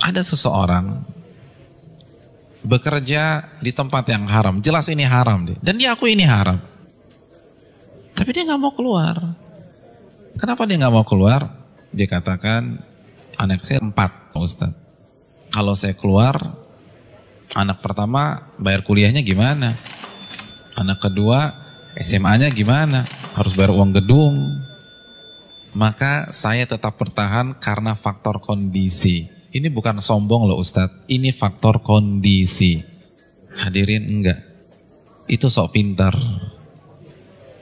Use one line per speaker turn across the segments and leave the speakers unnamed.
Ada seseorang bekerja di tempat yang haram, jelas ini haram deh, dan dia akui ini haram, tapi dia nggak mau keluar. Kenapa dia nggak mau keluar? Dia katakan, anak saya 4, Ustaz. Kalau saya keluar, anak pertama bayar kuliahnya gimana? Anak kedua SMA-nya gimana? Harus bayar uang gedung. Maka saya tetap bertahan karena faktor kondisi. Ini bukan sombong loh Ustadz, ini faktor kondisi. Hadirin enggak. Itu sok pintar.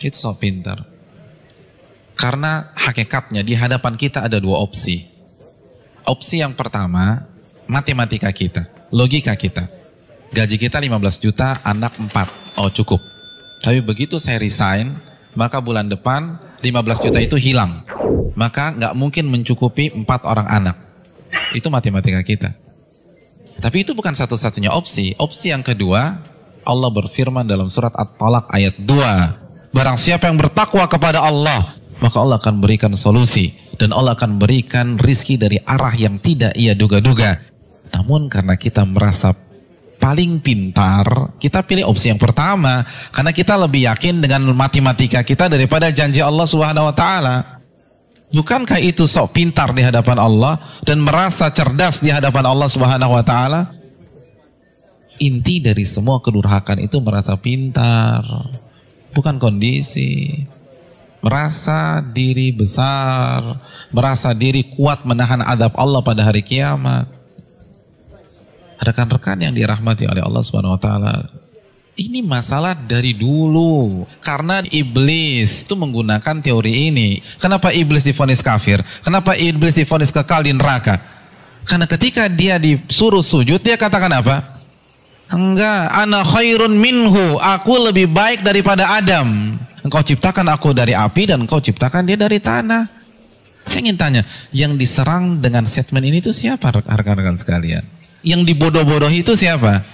Itu sok pintar. Karena hakikatnya di hadapan kita ada 2 opsi. Opsi yang pertama, matematika kita, logika kita. Gaji kita 15 juta, anak 4. Oh cukup. Tapi begitu saya resign, maka bulan depan 15 juta itu hilang. Maka nggak mungkin mencukupi 4 orang anak. Itu matematika kita. Tapi itu bukan satu-satunya opsi. Opsi yang kedua, Allah berfirman dalam surat At-Talaq ayat 2. Barang siapa yang bertakwa kepada Allah, maka Allah akan berikan solusi. Dan Allah akan berikan rizki dari arah yang tidak ia duga-duga. Namun karena kita merasa paling pintar, kita pilih opsi yang pertama. Karena kita lebih yakin dengan matematika kita daripada janji Allah Subhanahu wa Ta'ala. Bukankah itu sok pintar di hadapan Allah dan merasa cerdas di hadapan Allah Subhanahu wa Ta'ala? Inti dari semua kedurhakaan itu merasa pintar, bukan kondisi. Merasa diri besar, merasa diri kuat menahan azab Allah pada hari kiamat. Rekan-rekan yang dirahmati oleh Allah Subhanahu wa Ta'ala, ini masalah dari dulu. Karena iblis itu menggunakan teori ini. Kenapa iblis divonis kafir? Kenapa iblis divonis kekal di neraka? Karena ketika dia disuruh sujud, dia katakan apa? Enggak, ana khairun minhu, aku lebih baik daripada Adam. Engkau ciptakan aku dari api dan engkau ciptakan dia dari tanah. Saya ingin tanya, yang diserang dengan statement ini itu siapa rekan-rekan sekalian? Yang dibodoh-bodohi itu siapa?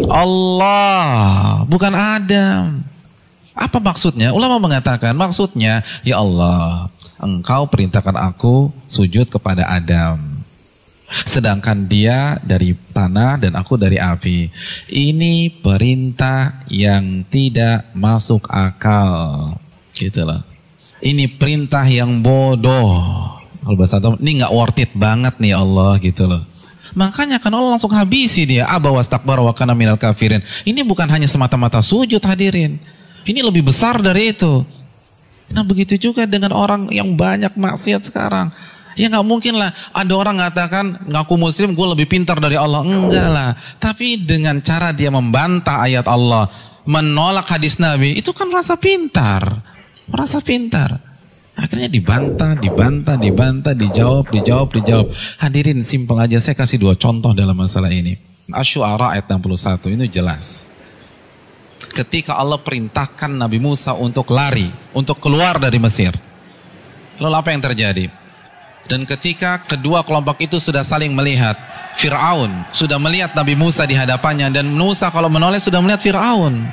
Allah, bukan Adam. Apa maksudnya? Ulama mengatakan maksudnya, ya Allah, engkau perintahkan aku sujud kepada Adam, sedangkan dia dari tanah dan aku dari api. Ini perintah yang tidak masuk akal, gitulah. Ini perintah yang bodoh. Kalau bahasa Arab, ini nggak worth it banget nih Allah, gitu loh. Makanya kan Allah langsung habisi dia. Aba wastakbara wa kana minal kafirin. Ini bukan hanya semata-mata sujud, hadirin. Ini lebih besar dari itu. Nah begitu juga dengan orang yang banyak maksiat sekarang. Ya nggak mungkin lah ada orang mengatakan ngaku muslim gue lebih pintar dari Allah. Enggak lah. Tapi dengan cara dia membantah ayat Allah, menolak hadis Nabi, itu kan rasa pintar. Merasa pintar. Akhirnya dibantah, dijawab. Hadirin, simpel aja, saya kasih 2 contoh dalam masalah ini. Asy-Syu'ara ayat 61, ini jelas. Ketika Allah perintahkan Nabi Musa untuk lari, untuk keluar dari Mesir. Lalu apa yang terjadi? Dan ketika kedua kelompok itu sudah saling melihat, Fir'aun sudah melihat Nabi Musa di hadapannya, dan Musa kalau menoleh sudah melihat Fir'aun.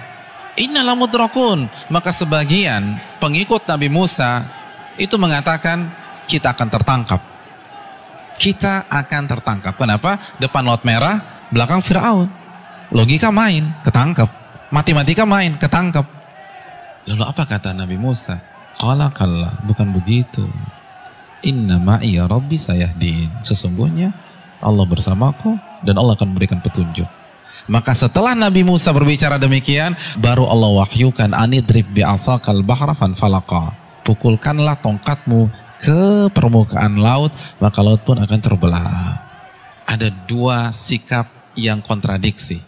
Inna lamudrakun. Maka sebagian pengikut Nabi Musa itu mengatakan kita akan tertangkap. Kita akan tertangkap. Kenapa? Depan laut merah, belakang Fir'aun. Logika main, ketangkap. Matematika main, ketangkap. Lalu apa kata Nabi Musa? Qala kalla, bukan begitu. Inna ma'iya rabbi sayahdin. Sesungguhnya Allah bersamaku dan Allah akan memberikan petunjuk. Maka setelah Nabi Musa berbicara demikian, baru Allah wahyukan anidrib bi'asakal bahra fanfalaqa. Pukulkanlah tongkatmu ke permukaan laut, maka laut pun akan terbelah. Ada 2 sikap yang kontradiksi.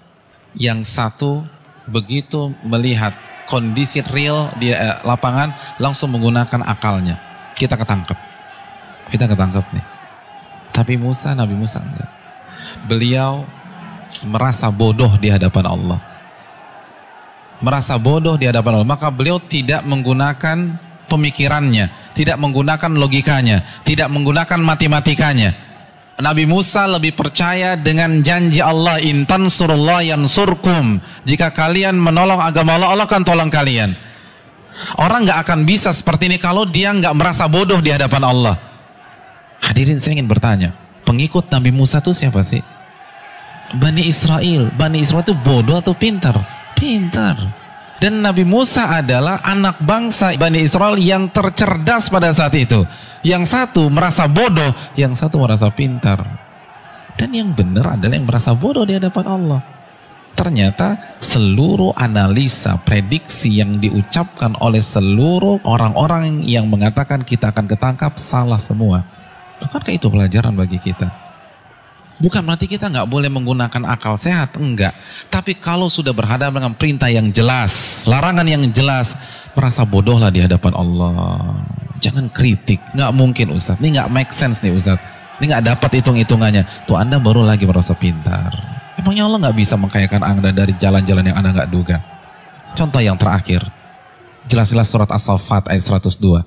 Yang satu begitu melihat kondisi real di lapangan langsung menggunakan akalnya. Kita ketangkep nih. Tapi Nabi Musa enggak. Beliau merasa bodoh di hadapan Allah. Maka beliau tidak menggunakan pemikirannya, tidak menggunakan logikanya, tidak menggunakan matematikanya. Nabi Musa lebih percaya dengan janji Allah, in tansurullah yansurkum. Jika kalian menolong agama Allah, Allah akan tolong kalian. Orang nggak akan bisa seperti ini kalau dia nggak merasa bodoh di hadapan Allah. Hadirin, saya ingin bertanya, pengikut Nabi Musa itu siapa sih? Bani Israel. Bani Israel itu bodoh atau pintar? Pintar. Dan Nabi Musa adalah anak bangsa Bani Israel yang tercerdas pada saat itu. Yang satu merasa bodoh, yang satu merasa pintar. Dan yang benar adalah yang merasa bodoh di hadapan Allah. Ternyata seluruh analisa, prediksi yang diucapkan oleh seluruh orang-orang yang mengatakan kita akan ketangkap salah semua. Bukankah itu pelajaran bagi kita? Bukan berarti kita nggak boleh menggunakan akal sehat, enggak. Tapi kalau sudah berhadapan dengan perintah yang jelas, larangan yang jelas, merasa bodohlah di hadapan Allah. Jangan kritik, nggak mungkin Ustaz. Ini nggak make sense nih Ustaz. Ini nggak dapat hitung-hitungannya. Tuh Anda baru lagi merasa pintar. Emangnya Allah nggak bisa mengkayakan Anda dari jalan-jalan yang Anda nggak duga? Contoh yang terakhir, jelas-jelas surat As-Saffat ayat 102.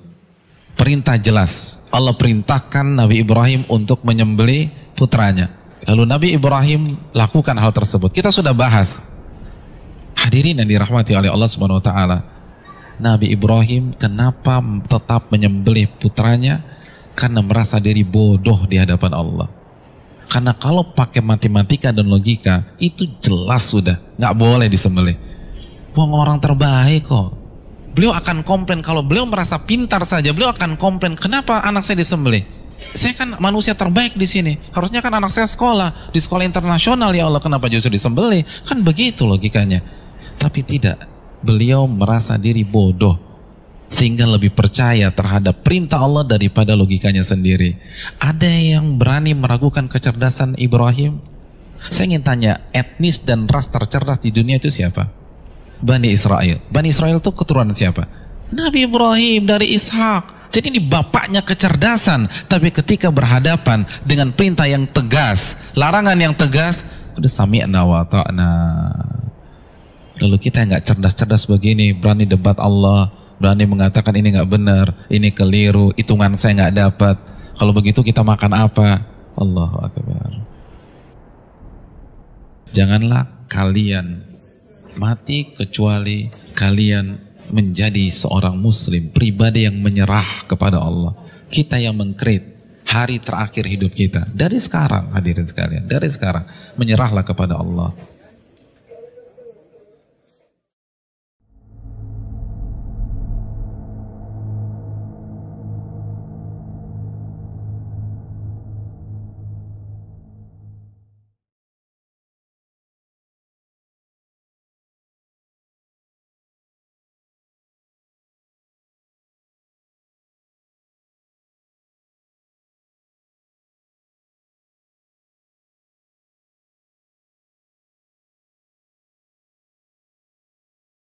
Perintah jelas. Allah perintahkan Nabi Ibrahim untuk menyembelih putranya. Lalu Nabi Ibrahim lakukan hal tersebut. Kita sudah bahas. Hadirin yang dirahmati oleh Allah Subhanahu wa taala. Nabi Ibrahim kenapa tetap menyembelih putranya? Karena merasa diri bodoh di hadapan Allah. Karena kalau pakai matematika dan logika, itu jelas sudah nggak boleh disembelih. Wong orang terbaik kok. Beliau akan komplain kalau beliau merasa pintar saja, beliau akan komplain kenapa anak saya disembelih? Saya kan manusia terbaik di sini. Harusnya kan anak saya sekolah di sekolah internasional, ya Allah, kenapa justru disembelih? Kan begitu logikanya. Tapi tidak. Beliau merasa diri bodoh sehingga lebih percaya terhadap perintah Allah daripada logikanya sendiri. Ada yang berani meragukan kecerdasan Ibrahim? Saya ingin tanya, etnis dan ras tercerdas di dunia itu siapa? Bani Israel. Bani Israel itu keturunan siapa? Nabi Ibrahim dari Ishak. Jadi ini bapaknya kecerdasan, tapi ketika berhadapan dengan perintah yang tegas, larangan yang tegas, udah sami'na wa ta'na. Lalu kita yang nggak cerdas-cerdas begini, berani debat Allah, berani mengatakan ini nggak benar, ini keliru, hitungan saya nggak dapat. Kalau begitu kita makan apa? Allahu Akbar. Janganlah kalian mati kecuali kalian menjadi seorang muslim, pribadi yang menyerah kepada Allah. Kita yang mengkrit hari terakhir hidup kita. Dari sekarang, hadirin sekalian, dari sekarang menyerahlah kepada Allah.